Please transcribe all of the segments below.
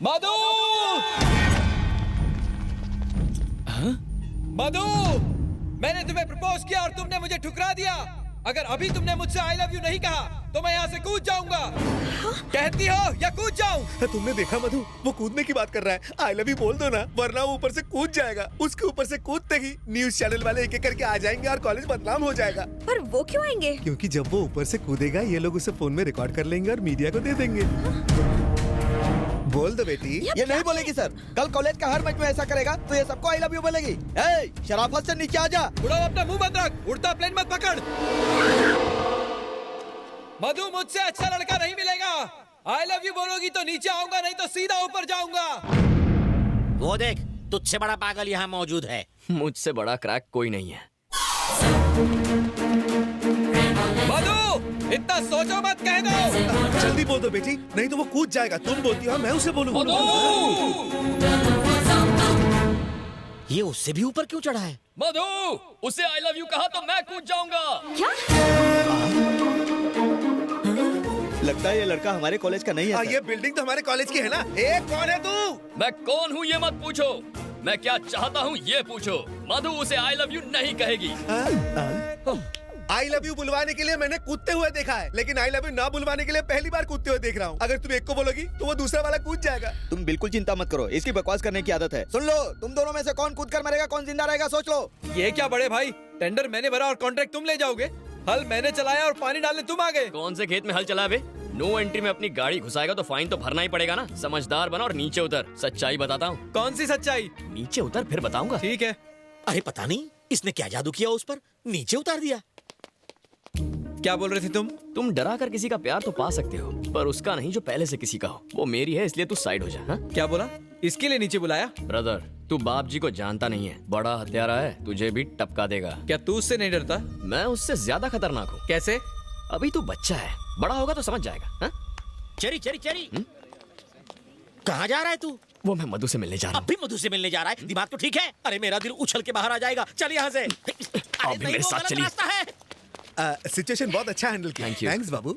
मधु! मधु! मैंने तुम्हें प्रपोज किया और तुमने मुझे ठुकरा दिया। अगर अभी तुमने मुझसे आई लव यू नहीं कहा तो मैं यहाँ से कूद जाऊंगा। कहती हो या कूद जाऊं? तुमने देखा मधु, वो कूदने की बात कर रहा है। आई लव यू बोल दो ना, वरना वो ऊपर से कूद जाएगा। उसके ऊपर से कूदते ही न्यूज चैनल वाले एक एक करके आ जाएंगे और कॉलेज बदनाम हो जाएगा। पर वो क्यों आएंगे? क्योंकि जब वो ऊपर से कूदेगा ये लोग उसे फोन में रिकॉर्ड कर लेंगे और मीडिया को दे देंगे। बोल दो बेटी। ये नहीं बोलेगी सर। कल कॉलेज का हर मैच में ऐसा करेगा तो ये सबको आई लव यू बोलेगी। ए, शराफत से नीचे आ जा। उड़ाओ, अपना मुंह बंद रख, उड़ता प्लेन मत पकड़। मधु, मुझसे अच्छा लड़का नहीं मिलेगा। आई लव यू बोलोगी तो नीचे आऊंगा, नहीं तो सीधा ऊपर जाऊंगा। वो देख, तुझसे बड़ा पागल यहाँ मौजूद है। मुझसे बड़ा क्रैक कोई नहीं है। मधु, इतना सोचो मत, कह दो। जल्दी बोल दो बेटी, नहीं तो वो कूद जाएगा। तुम बोलती हो मैं उसे बोलूं। ये उससे भी ऊपर क्यों चढ़ा है? मधु, उसे आई लव यू कहा तो मैं कूद जाऊंगा। क्या? लगता है ये लड़का हमारे कॉलेज का नहीं है सर। ये बिल्डिंग तो हमारे कॉलेज की है ना। ए, कौन है तू? मैं कौन हूँ ये मत पूछो, मैं क्या चाहता हूँ ये पूछो। मधु उसे आई लव यू नहीं कहेगी। आई लव यू बुलवाने के लिए मैंने कूदते हुए देखा है, लेकिन आई लव यू ना बुलवाने के लिए पहली बार कूदते हुए देख रहा हूँ। अगर तुम एक को बोलोगी तो वो दूसरा वाला कूद जाएगा। तुम बिल्कुल चिंता मत करो, इसकी बकवास करने की आदत है। सुन लो, तुम दोनों में से कौन कूद कर मरेगा, कौन जिंदा रहेगा, सोच लो। ये क्या बड़े भाई, टेंडर मैंने भरा और कॉन्ट्रैक्ट तुम ले जाओगे। हल मैंने चलाया और पानी डालने तुम आ गए। कौन से खेत में हल चला बे? नो एंट्री में अपनी गाड़ी घुसाएगा तो फाइन तो भरना ही पड़ेगा ना। समझदार बना और नीचे उतर। सच्चाई बताता हूँ। कौन सी सच्चाई? नीचे उतर फिर बताऊंगा। ठीक है। अरे पता नहीं इसने क्या जादू किया, उस पर नीचे उतार दिया। क्या बोल रहे थे तुम? तुम डरा कर किसी का प्यार तो पा सकते हो, पर उसका नहीं जो पहले से किसी का हो। वो मेरी है, इसलिए तू साइड हो जा। हाँ? क्या बोला? इसके लिए नीचे बुलाया? ब्रदर, तू बाप जी को जानता नहीं है। बड़ा हत्यारा है, तुझे भी टपका देगा। क्या तू उससे नहीं डरता? मैं उससे ज्यादा खतरनाक हूँ। कैसे? अभी तू बच्चा है, बड़ा होगा तो समझ जाएगा। हाँ? चरी चरी चरी, कहाँ जा रहा है तू? वो मैं मधु से मिलने जा रहा हूँ। अब भी मधु से मिलने जा रहा है? दिमाग तो ठीक है? अरे मेरा दिल उछल के बाहर आ जाएगा। चल यहाँ से। अरे भी नहीं, मेरे वो साथ गलत चलिए। रास्ता है। सिचुएशन बहुत अच्छा हैंडल किया। Thank you. Thanks Babu.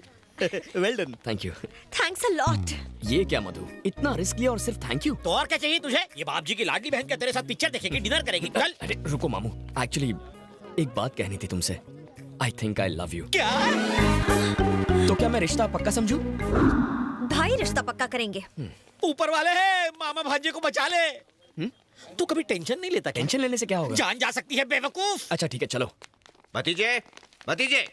Well done. Thank you. Thanks a lot. ये क्या मधु, इतना रिस्क लिया और सिर्फ थैंक यू? तो और क्या चाहिए तुझे? ये बाप जी की लाडली बहन क्या तेरे साथ पिक्चर देखेगी, डिनर करेगी? चल। अरे रुको मामू, एक्चुअली एक बात कहनी थी तुमसे। I think I love you. क्या? तो क्या मैं रिश्ता पक्का समझूं? भाई रिश्ता पक्का करेंगे। ऊपर वाले हैं, मामा भांजे को बचा ले। तू कभी टेंशन नहीं लेता? टेंशन लेने से क्या होगा? जान जा सकती है बेवकूफ। अच्छा ठीक है, चलो। भतीजे, भतीजे,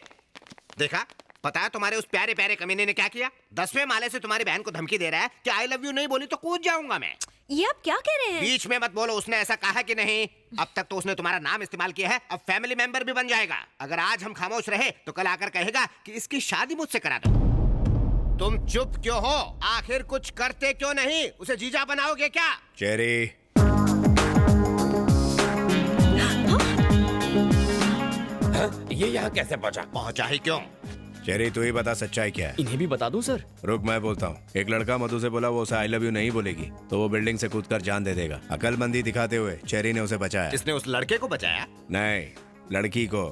देखा? पता है तुम्हारे उस प्यारे प्यारे कमीने ने क्या किया? 10वें माले से तुम्हारी बहन को धमकी दे रहा है कि आई लव यू नहीं बोली तो कूद जाऊंगा मैं। ये आप क्या कह रहे हैं? बीच में मत बोलो, उसने ऐसा कहा कि नहीं? अब तक तो उसने तुम्हारा नाम इस्तेमाल किया है, अब फैमिली मेंबर भी बन जाएगा। अगर आज हम खामोश रहे तो कल आकर कहेगा कि इसकी शादी मुझसे करा दो। तुम चुप क्यों हो? आखिर कुछ करते क्यों नहीं? उसे जीजा बनाओगे क्या? चेरी, ये यहाँ कैसे पहुँचा? पहुंचा ही क्यों? चेरी तू ही बता सच्चाई क्या है। इन्हें भी बता दूं सर? रुक, मैं बोलता हूँ। एक लड़का मधु से बोला वो उसे आई लव यू नहीं बोलेगी तो वो बिल्डिंग से कूदकर जान दे देगा। अकलमंदी दिखाते हुए चेरी ने उसे बचाया। इसने उस लड़के को बचाया? नहीं, लड़की को।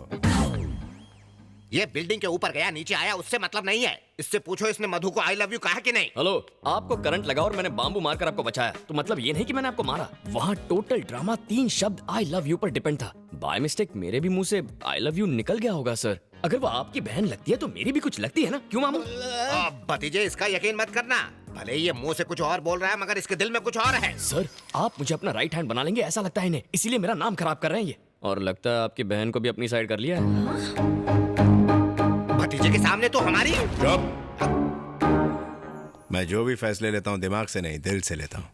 ये बिल्डिंग के ऊपर गया नीचे आया उससे मतलब नहीं है। इससे पूछो इसने मधु को आई लव यू कहा कि नहीं? हेलो, आपको करंट लगा और मैंने बाम्बू मारकर आपको बचाया, तो मतलब ये नहीं कि मैंने आपको मारा। वहाँ टोटल ड्रामा 3 शब्द आई लव यू पर डिपेंड था। बाय मिस्टेक मेरे भी मुंह से आई लव यू निकल गया होगा सर। अगर वो आपकी बहन लगती है तो मेरी भी कुछ लगती है ना, क्यों मामू? भतीजे, इसका यकीन मत करना। भले ही ये मुंह से कुछ और बोल रहा है मगर इसके दिल में कुछ और है। सर, आप मुझे अपना राइट हैंड बना लेंगे ऐसा लगता है इन्हें, इसीलिए मेरा नाम खराब कर रहे हैं ये। और लगता है आपकी बहन को भी अपनी साइड कर लिया है। भतीजे के सामने तो हमारी। मैं जो भी फैसले लेता हूँ दिमाग से नहीं, दिल से लेता हूँ।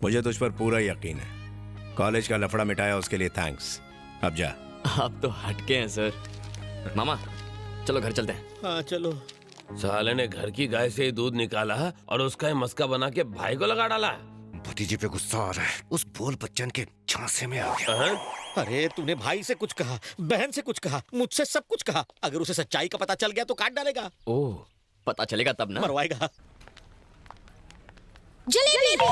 मुझे तुझ पर पूरा यकीन है। कॉलेज का लफड़ा मिटाया उसके लिए थैंक्स। अब जा। आप तो हटके हैं सर। मामा चलो घर चलते हैं। हाँ चलो। साले ने घर की गाय से ही दूध निकाला और उसका ही मस्का बना के भाई को लगा डाला। भतीजे पे गुस्सा आ रहा है, उस बोल बच्चन के झांसे में आ गया। अरे तूने भाई से कुछ कहा, बहन से कुछ कहा, मुझसे सब कुछ कहा। अगर उसे सच्चाई का पता चल गया तो काट डालेगा। ओह, पता चलेगा तब ना। मरवाएगा। जलेबी।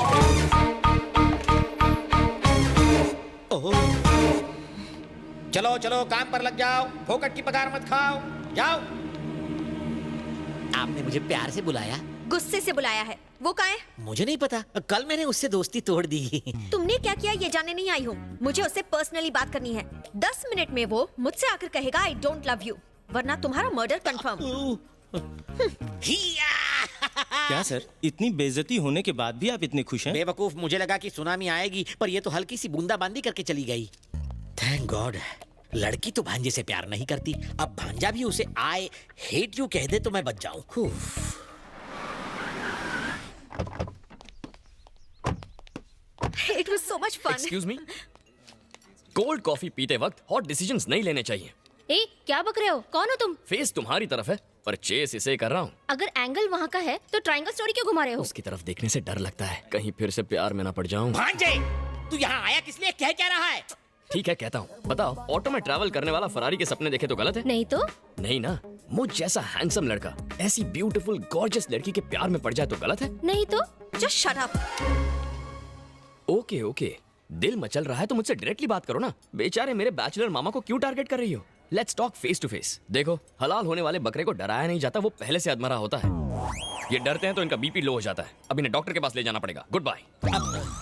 ओह, चलो चलो काम पर लग जाओ, फोकट की पगार मत खाओ। जाओ। आपने मुझे प्यार से बुलाया? गुस्से से बुलाया है। वो कहाँ है? मुझे नहीं पता, कल मैंने उससे दोस्ती तोड़ दी। तुमने क्या किया ये जानने नहीं आई हूँ। मुझे उससे पर्सनली बात करनी है। 10 मिनट में वो मुझसे आकर कहेगा आई डोंट लव यू, वरना तुम्हारा मर्डर कंफर्म। क्या सर, इतनी बेइज्जती होने के बाद भी आप इतने खुश हैं? बेवकूफ, मुझे लगा कि सुनामी आएगी, पर ये तो हल्की सी बूंदाबांदी करके चली गई। Thank God. लड़की तो भांजे से प्यार नहीं करती, अब भांजा भी उसे आई हेट यू कह दे तो मैं बच जाऊं। It was so much fun. Excuse me, cold coffee पीते वक्त हॉट डिसीजंस नहीं लेने चाहिए। ए, क्या बक रहे हो? कौन हो तुम? फेस तुम्हारी तरफ है पर चेस इसे कर रहा हूँ। अगर एंगल वहाँ का है तो ट्रायंगल स्टोरी क्यों घुमा रहे हो? उसकी तरफ देखने से डर लगता है, कहीं फिर से प्यार में ना पड़ जाऊं। भांजे, तू यहाँ आया किस लिए? कह क्या रहा है? ठीक है कहता हूँ। बताओ, ऑटो में ट्रैवल करने वाला फरारी के सपने देखे तो गलत है? नहीं तो? नहीं ना। मुझ जैसा हैंडसम लड़का ऐसी ब्यूटीफुल गॉर्जियस लड़की के प्यार में पड़ जाए तो गलत है? नहीं तो? Just shut up. Okay okay, दिल मचल रहा है तो मुझसे डायरेक्टली बात करो ना। बेचारे मेरे बैचलर मामा को क्यों टारगेट कर रही हो? Let's talk face to face. देखो, हलाल होने वाले बकरे को डराया नहीं जाता, वो पहले से अधमरा होता है। ये डरते हैं तो इनका बीपी लो हो जाता है। अब इन्हें डॉक्टर के पास ले जाना पड़ेगा। गुड बाय,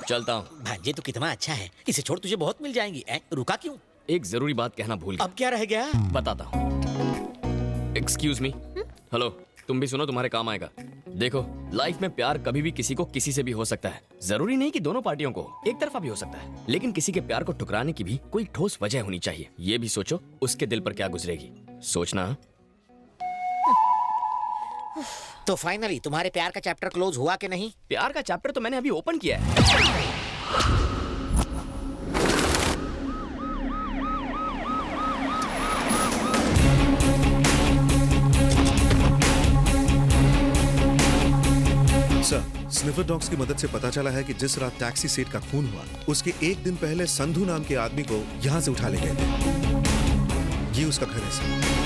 चलता हूँ। भांजे तो कितना अच्छा है, इसे छोड़ तुझे बहुत मिल जाएंगी। रुका क्यों? एक जरूरी बात कहना भूल गया। अब क्या रह गया? बताता हूँ। Excuse me. हेलो, तुम भी सुनो, तुम्हारे काम आएगा। देखो, लाइफ में प्यार कभी भी किसी को किसी से भी हो सकता है। जरूरी नहीं कि दोनों पार्टियों को, एक तरफा भी हो सकता है। लेकिन किसी के प्यार को ठुकराने की भी कोई ठोस वजह होनी चाहिए। ये भी सोचो उसके दिल पर क्या गुजरेगी। सोचना। तो फाइनली तुम्हारे प्यार का चैप्टर क्लोज हुआ कि नहीं? प्यार का चैप्टर तो मैंने अभी ओपन किया है। सर, स्निफर डॉग्स की मदद से पता चला है कि जिस रात टैक्सी सेठ का खून हुआ, उसके एक दिन पहले संधू नाम के आदमी को यहाँ से उठा ले गए थे। ये उसका घर है सर।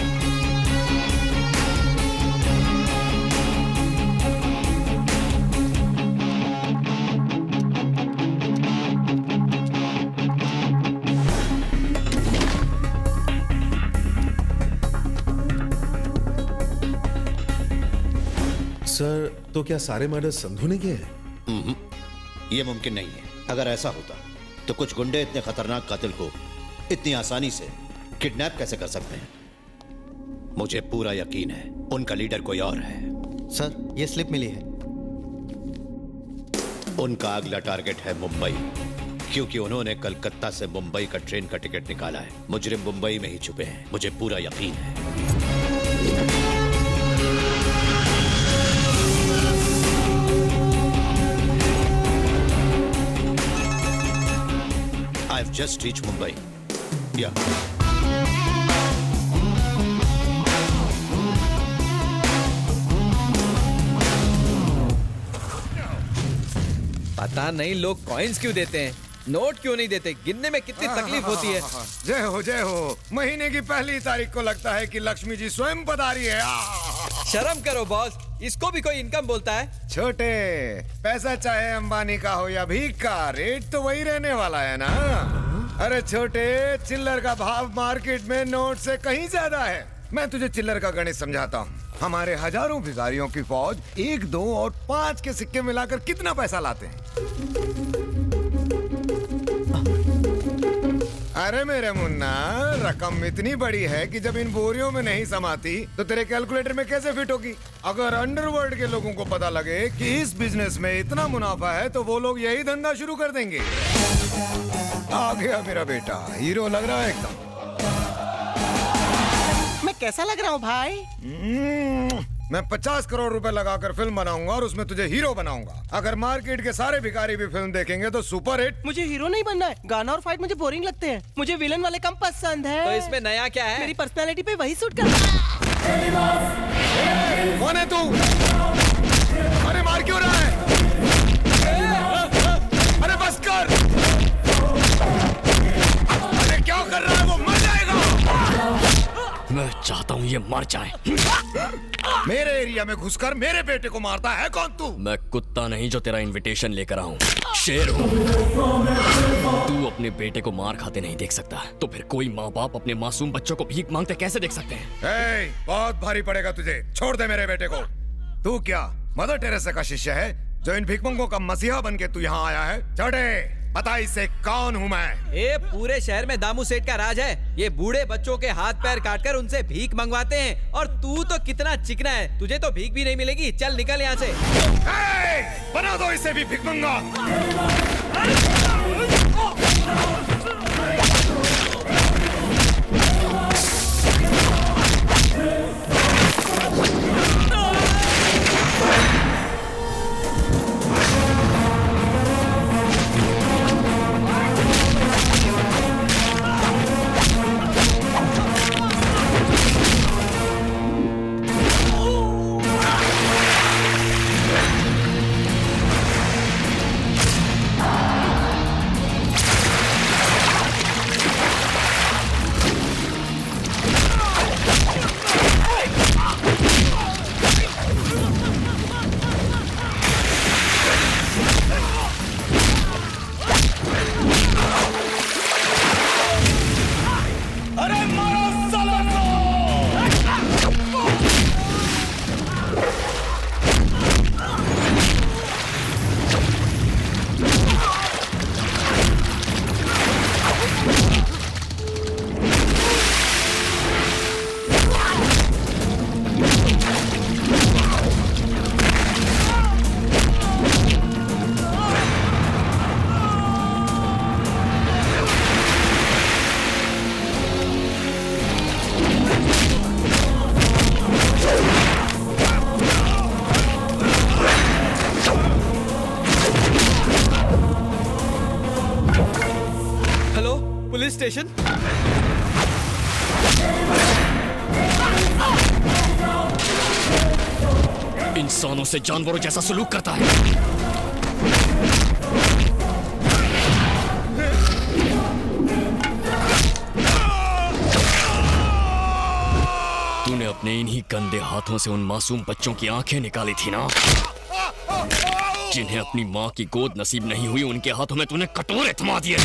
सर, तो क्या सारे मर्डर संधू ने किए हैं? ये मुमकिन नहीं है। अगर ऐसा होता तो कुछ गुंडे इतने खतरनाक कातिल को इतनी आसानी से किडनैप कैसे कर सकते हैं? मुझे पूरा यकीन है उनका लीडर कोई और है। सर, ये स्लिप मिली है। उनका अगला टारगेट है मुंबई, क्योंकि उन्होंने कलकत्ता से मुंबई का ट्रेन का टिकट निकाला है। मुजरिम मुंबई में ही छुपे हैं, मुझे पूरा यकीन है। I've just reached Mumbai. Yeah. पता नहीं लोग कॉइन्स क्यों देते हैं, नोट क्यों नहीं देते। गिनने में कितनी तकलीफ होती है। जय हो जय हो। महीने की पहली तारीख को लगता है कि लक्ष्मी जी स्वयं पधारी है। शर्म करो बॉस, इसको भी कोई इनकम बोलता है? छोटे, पैसा चाहे अंबानी का हो या भीख का, रेट तो वही रहने वाला है ना। अरे छोटे, चिल्लर का भाव मार्केट में नोट से कहीं ज्यादा है। मैं तुझे चिल्लर का गणित समझाता हूँ। हमारे हजारों भिखारियों की फौज 1, 2 और 5 के सिक्के मिलाकर कितना पैसा लाते हैं? अरे मेरे मुन्ना, रकम इतनी बड़ी है कि जब इन बोरियों में नहीं समाती तो तेरे कैलकुलेटर में कैसे फिट होगी? अगर अंडरवर्ल्ड के लोगों को पता लगे कि इस बिजनेस में इतना मुनाफा है तो वो लोग यही धंधा शुरू कर देंगे। आ गया मेरा बेटा, हीरो लग रहा है एकदम। मैं कैसा लग रहा हूँ भाई? मैं 50 करोड़ रुपए लगाकर फिल्म बनाऊंगा और उसमें तुझे हीरो बनाऊंगा। अगर मार्केट के सारे भिखारी भी फिल्म देखेंगे तो सुपर हिट। मुझे हीरो नहीं बनना है, गाना और फाइट मुझे बोरिंग लगते हैं। मुझे विलन वाले कम पसंद है। तो इसमें नया क्या है? मेरी पर्सनालिटी पे वही सूट करता है। कौन है तू? अरे मार क्यों रहा है? अरे बस कर। अरे क्या कर रहा है वो? मर जाएगा। मैं चाहता हूँ ये मर जाए। मेरे एरिया में घुसकर मेरे बेटे को मारता है कौन तू? मैं कुत्ता नहीं जो तेरा इनविटेशन लेकर आऊं, शेर हूँ। तू अपने बेटे को मार खाते नहीं देख सकता, तो फिर कोई माँ बाप अपने मासूम बच्चों को भीख मांगते कैसे देख सकते हैं? बहुत भारी पड़ेगा तुझे। छोड़ दे मेरे बेटे को। तू क्या मदर टेरेसा का शिष्य है जो इन भिखमंगों का मसीहा बन के तू यहाँ आया है। छोटे बता इससे कौन हूँ मैं? ये पूरे शहर में दामू सेठ का राज है। ये बूढ़े बच्चों के हाथ पैर काटकर उनसे भीख मंगवाते हैं। और तू तो कितना चिकना है, तुझे तो भीख भी नहीं मिलेगी। चल निकल यहाँ से। बना दो इसे भी भिखमंगा। Police station. इंसानों से जानवरों जैसा सलूक करता है। तूने अपने इन्हीं गंदे हाथों से उन मासूम बच्चों की आंखें निकाली थी ना, जिन्हें अपनी माँ की गोद नसीब नहीं हुई। उनके हाथों में तूने कटोरे थमा दिए।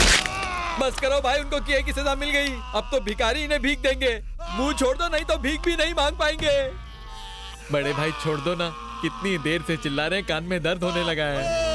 बस करो भाई, उनको किए की सजा मिल गई। अब तो भिखारी इन्हें भीख देंगे। मुंह छोड़ दो, नहीं तो भीख भी नहीं मांग पाएंगे। बड़े भाई छोड़ दो ना, कितनी देर से चिल्ला रहे हैं, कान में दर्द होने लगा है।